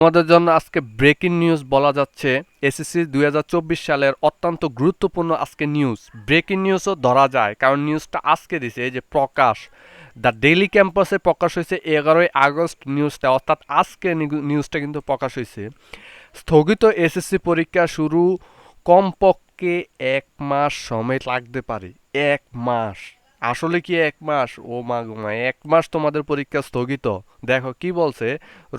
তোমাদের জন্য আজকে ব্রেকিং নিউজ বলা যাচ্ছে। এসএসসি 2024 সালের অত্যন্ত গুরুত্বপূর্ণ আজকে নিউজ। ব্রেকিং নিউজও ধরা যায়, কারণ নিউজটা আজকে দিছে, এই যে প্রকাশ দ্য ডেইলি ক্যাম্পাসে প্রকাশ হয়েছে 11ই আগস্ট নিউজটা, অর্থাৎ আজকে নিউজটা কিন্তু প্রকাশ হয়েছে। স্থগিত এসএসসি পরীক্ষা শুরু কমপক্ষে 1 মাস সময় লাগতে পারে। 1 মাস? আসলে কি 1 মাস? ও মা গো মা, 1 মাস তোমাদের পরীক্ষা স্থগিত! দেখো কি বলছে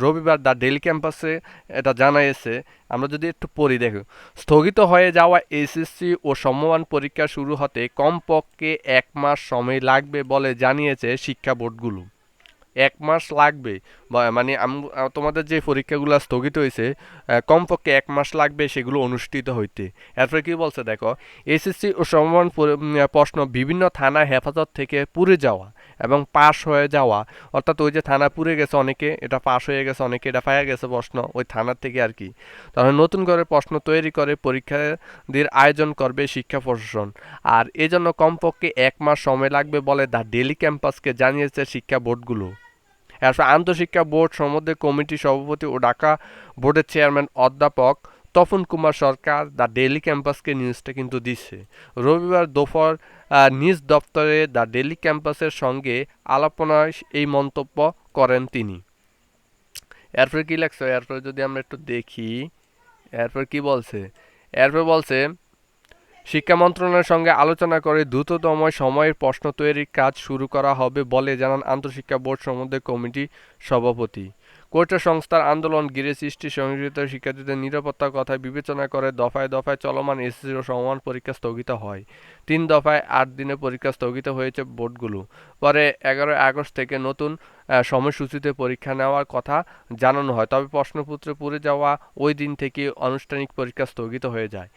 রবিবার দ্য ডেইলি ক্যাম্পাসে, এটা জানাইছে। আমরা যদি একটু পড়ি, দেখো, স্থগিত হয়ে যাওয়া এসএসসি ও সমমান পরীক্ষা শুরু হতে কমপক্ষে 1 মাস সময় লাগবে বলে জানিয়েছে শিক্ষা বোর্ডগুলো। 1 মাস লাগবে, মানে তোমাদের যে পরীক্ষাগুলো স্থগিত হয়েছে, কমপক্ষে 1 মাস লাগবে সেগুলো অনুষ্ঠিত হইতে। এরপরে কি বলছে দেখো, এসএসসি ও সমমান প্রশ্ন বিভিন্ন থানা হেফাজত থেকে পুড়ে যাওয়া এবং পাশ হয়ে যাওয়া, অর্থাৎ ওই যে থানা পুড়ে গেছে অনেকে, এটা পাশ হয়ে গেছে অনেকে, এটা পাওয়া গেছে প্রশ্ন ওই থানার থেকে আর কি। তাহলে নতুন করে প্রশ্ন তৈরি করে পরীক্ষাদের আয়োজন করবে শিক্ষা প্রশাসন, আর এজন্য কমপক্ষে 1 মাস সময় লাগবে বলে দ্য ডেইলি ক্যাম্পাসকে জানিয়েছে শিক্ষা বোর্ডগুলো। এরপর আন্তঃশিক্ষা বোর্ড সমন্বয় কমিটির সভাপতি ও ঢাকা বোর্ডের চেয়ারম্যান অধ্যাপক তপন কুমার সরকার দ্য ডেইলি ক্যাম্পাসকে নিউজটা কিন্তু দিচ্ছে। রবিবার দুপুর নিজ দপ্তরে দ্য ডেইলি ক্যাম্পাসের সঙ্গে আলাপনায় এই মন্তব্য করেন তিনি। এরপরে কি লেখছে, এরপরে যদি আমরা একটু দেখি, এরপর কি বলছে। এরপর বলছে, শিক্ষা মন্ত্রণালয়ের সঙ্গে আলোচনা করে দ্রুততম সময়ের প্রশ্ন তৈরির কাজ শুরু করা হবে বলে জানান আন্তঃশিক্ষা বোর্ড সমন্বয় কমিটি সভাপতি। কোটা সংস্থার আন্দোলন ঘিরে সৃষ্টি সহিংসত শিক্ষার্থীদের নিরাপত্তার কথা বিবেচনা করে দফায় দফায় চলমান এসএসসি ও সমমান পরীক্ষা স্থগিত হয়। 3 দফায় 8 দিনে পরীক্ষা স্থগিত হয়েছে বোর্ডগুলো। পরে 11 আগস্ট থেকে নতুন সময়সূচিতে পরীক্ষা নেওয়ার কথা জানানো হয়, তবে প্রশ্নপত্র পুড়ে যাওয়া ওই দিন থেকে আনুষ্ঠানিক পরীক্ষা স্থগিত হয়ে যায়।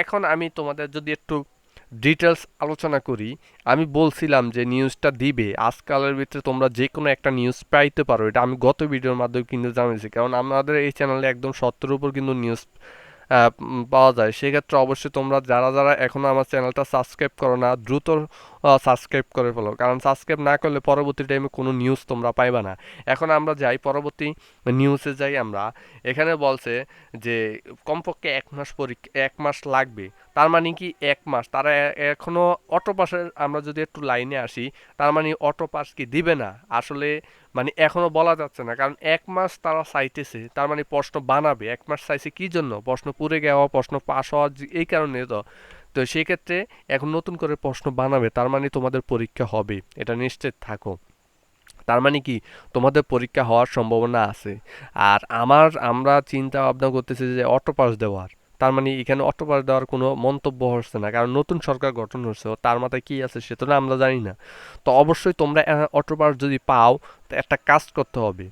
এখন আমি তোমাদের যদি একটু ডিটেলস আলোচনা করি, আমি বলছিলাম যে নিউজটা দিবে আজকালের ভিতরে, তোমরা যে কোনো একটা নিউজ পাইতে পারো, এটা আমি গত ভিডিওর মাধ্যমে কিন্তু জানিয়েছি, কারণ আমাদের এই চ্যানেলে একদম সত্যের উপর কিন্তু নিউজ পাওয়া যায়। সেক্ষেত্রে অবশ্যই তোমরা যারা যারা এখনও আমার চ্যানেলটা সাবস্ক্রাইব করো না, দ্রুত সাবস্ক্রাইব করে ফেলো, কারণ সাবস্ক্রাইব না করলে পরবর্তী টাইমে কোনো নিউজ তোমরা পাইবা না। এখন আমরা যাই পরবর্তী নিউজে যাই আমরা। এখানে বলছে যে কমপক্ষে 1 মাস পরীক্ষা, 1 মাস লাগবে। তার মানে কি 1 মাস? তারা এখনো অটো পাসের, আমরা যদি একটু লাইনে আসি, তার মানে অটো পাস কি দিবে না? আসলে মানে এখনো বলা যাচ্ছে না, কারণ 1 মাস তারা চাইতেছে, তার মানে প্রশ্ন বানাবে। 1 মাস চাইছে কি জন্য? প্রশ্ন পুড়ে যাওয়া, প্রশ্ন পাস হওয়ার এই কারণে তো। তো সেক্ষেত্রে এখন নতুন করে প্রশ্ন বানাবে, তার মানে তোমাদের পরীক্ষা হবে, এটা নিশ্চিত থাকো। তার মানে কি তোমাদের পরীক্ষা হওয়ার সম্ভাবনা আছে। আর আমরা চিন্তা ভাবনা করতেছি যে অটো পাস দেওয়ার, তার মানে এখানে অটো পাস দেওয়ার কোনো মন্তব্য হচ্ছে না, কারণ নতুন সরকার গঠন হচ্ছে, তার মাথায় কি আছে সেটা না আমরা জানি না। তো অবশ্যই তোমরা অটো পাস যদি পাও, তো একটা কাজ করতে হবে।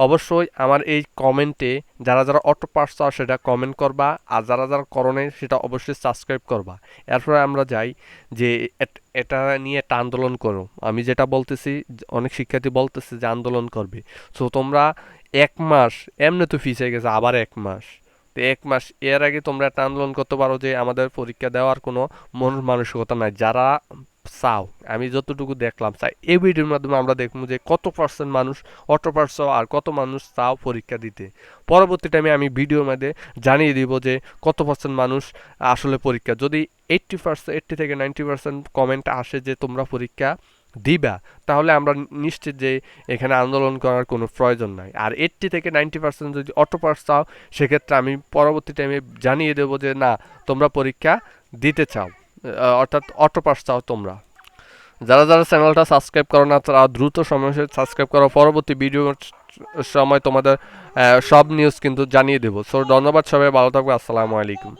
অবশ্যই আমার এই কমেন্টে যারা যারা অটো পাস চাও সেটা কমেন্ট করবা, আর যারা যারা করো নাই সেটা অবশ্যই সাবস্ক্রাইব করবা। এরপরে আমরা যাই যে এটা নিয়ে একটা আন্দোলন করো। আমি যেটা বলতেছি, অনেক শিক্ষার্থী বলতেছে যে আন্দোলন করবে। সো তোমরা 1 মাস এমনি তো ফিস হয়ে গেছে, আবার 1 মাস, তো 1 মাস এর আগে তোমরা একটা আন্দোলন করতে পারো যে আমাদের পরীক্ষা দেওয়ার কোনো মন মানসিকতা নাই। যারা চাও, আমি যতটুকু দেখলাম চাই, এই ভিডিওর মাধ্যমে আমরা দেখবো যে কত পার্সেন্ট মানুষ অটো পাস চাও আর কত মানুষ চাও পরীক্ষা দিতে। পরবর্তী টাইমে আমি ভিডিওর মধ্যে জানিয়ে দিব যে কত পার্সেন্ট মানুষ আসলে পরীক্ষা, যদি 80%, 80 থেকে 90% কমেন্ট আসে যে তোমরা পরীক্ষা দিবা, তাহলে আমরা নিশ্চিত যে এখানে আন্দোলন করার কোনো প্রয়োজন নাই। আর 80 থেকে 90% যদি অটো পাস চাও, সেক্ষেত্রে আমি পরবর্তী টাইমে জানিয়ে দেবো যে না, তোমরা পরীক্ষা দিতে চাও, অর্থাৎ অটো পাস চাও তোমরা। যারা যারা চ্যানেলটা সাবস্ক্রাইব করো না, তারা দ্রুত সময় সাবস্ক্রাইব করো। পরবর্তী ভিডিওর সময় তোমাদের সব নিউজ কিন্তু জানিয়ে দেবো। সো ধন্যবাদ, সবাই ভালো থাকবে। আসসালামু আলাইকুম।